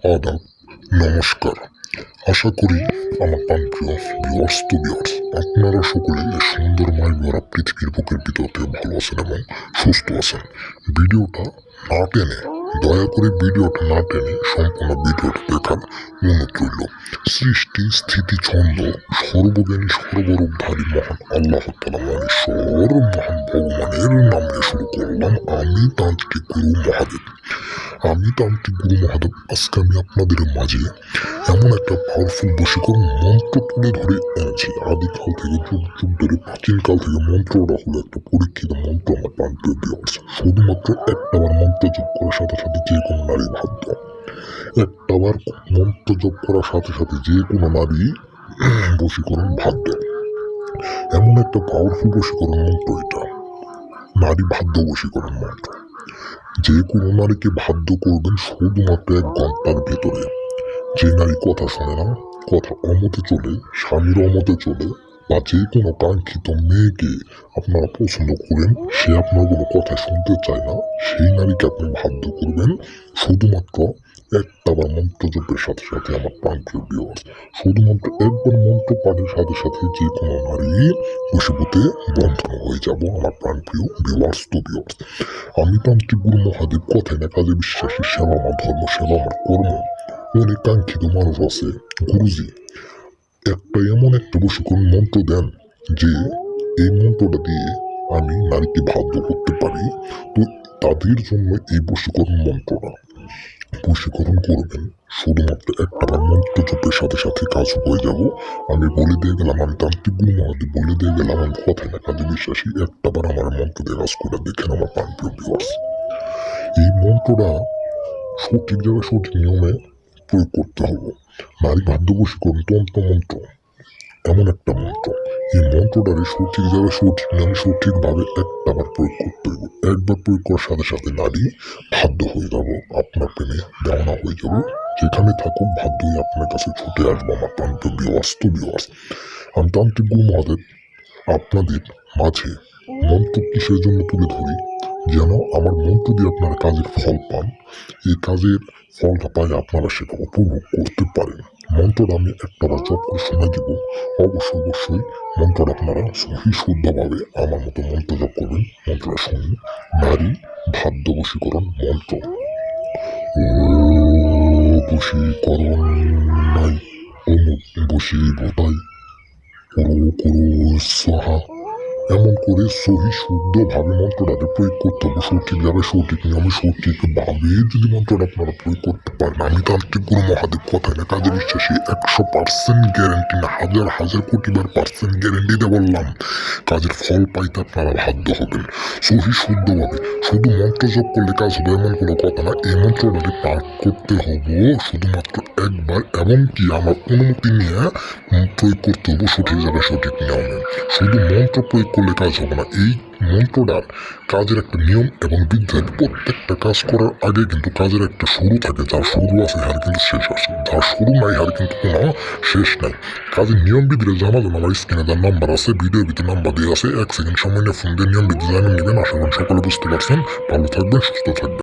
আদাব, নমস্কার। আশা করি আমার প্রাণপ্রিয় ভিউয়ার্স আপনারা সকলে এই সুন্দরময় ভরা পৃথিবীর বুকের ভিতরতে ভালো আছেন এবং সুস্থ আছেন। ভিডিওটা না টেনে, দয়া করে ভিডিওটা না টেনে সম্পূর্ণ ভিডিওটা দেখার অনুরোধ রইল। সৃষ্টি, স্থিতি, ছন্দ, সর্বজ্ঞানী, সর্বরূপধারী মহান আল্লাহ তাআলা ঈশ্বর মহান ভগবানের নামে শুরু করলাম। আমি তান্ত্রিক গুরু মহাদেব। আজকে আমি আপনাদের মাঝে এমন একটা পাওয়ারফুল বশীকরণ মন্ত্র তুলে ধরে এনেছি। আদিকাল থেকে যুগ যুগ ধরে প্রাচীনকাল থেকে মন্ত্রটা হলো একটা পরীক্ষিত মন্ত্র। আমার প্রান্তীয় ভিউয়ার্স, শুধুমাত্র একটাবার মন্ত্র জপ করার সাথে সাথে যে কোনো নারী ভাগ্য, একটাবার মন্ত্র জপ করার সাথে সাথে যে কোনো নারী বশীকরণ ভাগ্য। এমন একটা পাওয়ারফুল বশীকরণ মন্ত্র এটা, নারী ভাগ্য বশীকরণ মন্ত্র। যে কোনো নারীকে বাধ্য করবেন শুধুমাত্র 1 ঘন্টার ভেতরে। যে নারী কথা শোনে না, কথা অমতে চলে, স্বামীর অমতে চলে, বা যে কোনো কাঙ্ক্ষিত মেয়েকে আপনারা পছন্দ করেন, সে আপনার কোনো কথা শুনতে চায় না, সেই নারীকে আপনি বাধ্য করবেন শুধুমাত্র একটাবার মন্ত্র জপের সাথে সাথে। আমার প্রাণপ্রিয় ভিউয়ার্স, শুধুমাত্র একবার মন্ত্র পাঠের সাথে সাথে যে কোনো নারী বশীভূতে বন্ধন হয়ে যাব। আমার প্রাণপ্রিয় ভিউয়ার্স, আমি তান্ত্রিক গুরু মহাদেব, কথায় না কাজে বিশ্বাসী, সেবা আমার ধর্ম, সেবা আমার কর্ম। অনেক কাঙ্ক্ষিত মানুষ আছে, গুরুজি একটা এমন একটা বশীকরণ মন্ত্র দেন যে এই মন্ত্রটা দিয়ে আমি নারীকে বাধ্য করতে পারি। তো তাদের জন্য এই বশীকরণ মন্ত্রটা বশীকরণ করবেন শুধুমাত্র একটাবার মন্ত্র জপের সাথে সাথে কাজ হয়ে যাব। আমি বলে দিয়ে গেলাম, আমি তান্ত্রিক গুরু মহাদেব বলে দিয়ে গেলাম, আমি কথায় না কাজে বিশ্বাসী। একটাবার আমার মন্ত্র দিয়ে কাজ করে দেখেন আমার প্রাণপ্রিয় ভিউয়ার্স। এই মন্ত্রটা সঠিক জায়গায় সঠিক নিয়মে প্রয়োগ করতে হবে। নারী বাধ্য বশীকরণ তন্ত্র মন্ত্র এমন একটা মন্ত্র, এই মন্ত্রটারে সঠিক জায়গায় সঠিক নিয়মে সঠিকভাবে একটাবার প্রয়োগ করতে হবে। একবার প্রয়োগ করার সাথে সাথে নারী বাধ্য হয়ে যাব, আপনার প্রেমে দেওয়ানা হয়ে যাব। যেখানে থাকুক বাধ্য হয়ে আপনার কাছে ছুটে আসবো। আমার প্রান্তীয় ভিউয়ার্স, আমি তান্ত্রিক গুরু মহাদেব আপনাদের মাঝে মন্ত্র কিসের জন্য তুলে ধরি, যেন আমার মন্ত্র দিয়ে আপনারা কাজের ফল পান। এই কাজের ফলটা পাই আপনারা সেটা উপভোগ করতে পারেন। মন্ত্রটা আমি একটাবার জপ করে শোনা দিব। অবশ্যই মন্ত্রটা আপনারা সহি শুদ্ধভাবে আমার মতো মন্ত্র জপ করবেন। মন্ত্রটা শুনুন। নারী বাধ্য বশীকরণ মন্ত্র। বশীকরণ নাই অমুক বশীভূতাই করো সাহা। এমন করে সহি শুদ্ধভাবে মন্ত্রটাকে প্রয়োগ করতে হবে। সঠিকভাবে সঠিক নিয়মে সঠিকভাবে যদি মন্ত্রটা আপনারা প্রয়োগ করতে পারেন, আমি তান্ত্রিক গুরু মহাদেব কথায় না কাজে বিশ্বাসী, 100% গ্যারেন্টি না, হাজার কোটিবার % গ্যারেন্টিতে বললাম, কাজের ফল পাইতে আপনারা বাধ্য হবেন সহি শুদ্ধভাবে। শুধু মন্ত্র জপ করলে কাজ হবে এমন কোনো কথা না। এই মন্ত্রটাকে পাঠ করতে হবে শুধুমাত্র একবার, এমনকি আমার অনুমতি নিয়ে প্রয়োগ করতে হবে সঠিক জায়গায় সঠিক নিয়মে। শুধু মন্ত্র প্রয়োগ করলে কাজ হবে না। এই মন্ত্রটার কাজের একটা নিয়ম এবং বিদ্যা। প্রত্যেকটা কাজ করার আগে কিন্তু কাজের একটা শুরু থাকে। যার শুরু আছে হার কিন্তু শেষ আছে, যার শুরু নাই হার কিন্তু কোনো শেষ নাই। কাজের নিয়ম বিধিরে জানা যান আমার স্ক্রিনে যার নাম্বার আছে, ভিডিওর ভিতরে নাম্বার দিয়ে আছে। 1 সেকেন্ড সময় নিয়ে ফোন দিয়ে নিয়ম বিধি জানিয়ে নেবেন। আশা করি সকলে বুঝতে পারছেন। ভালো থাকবেন, সুস্থ থাকবেন।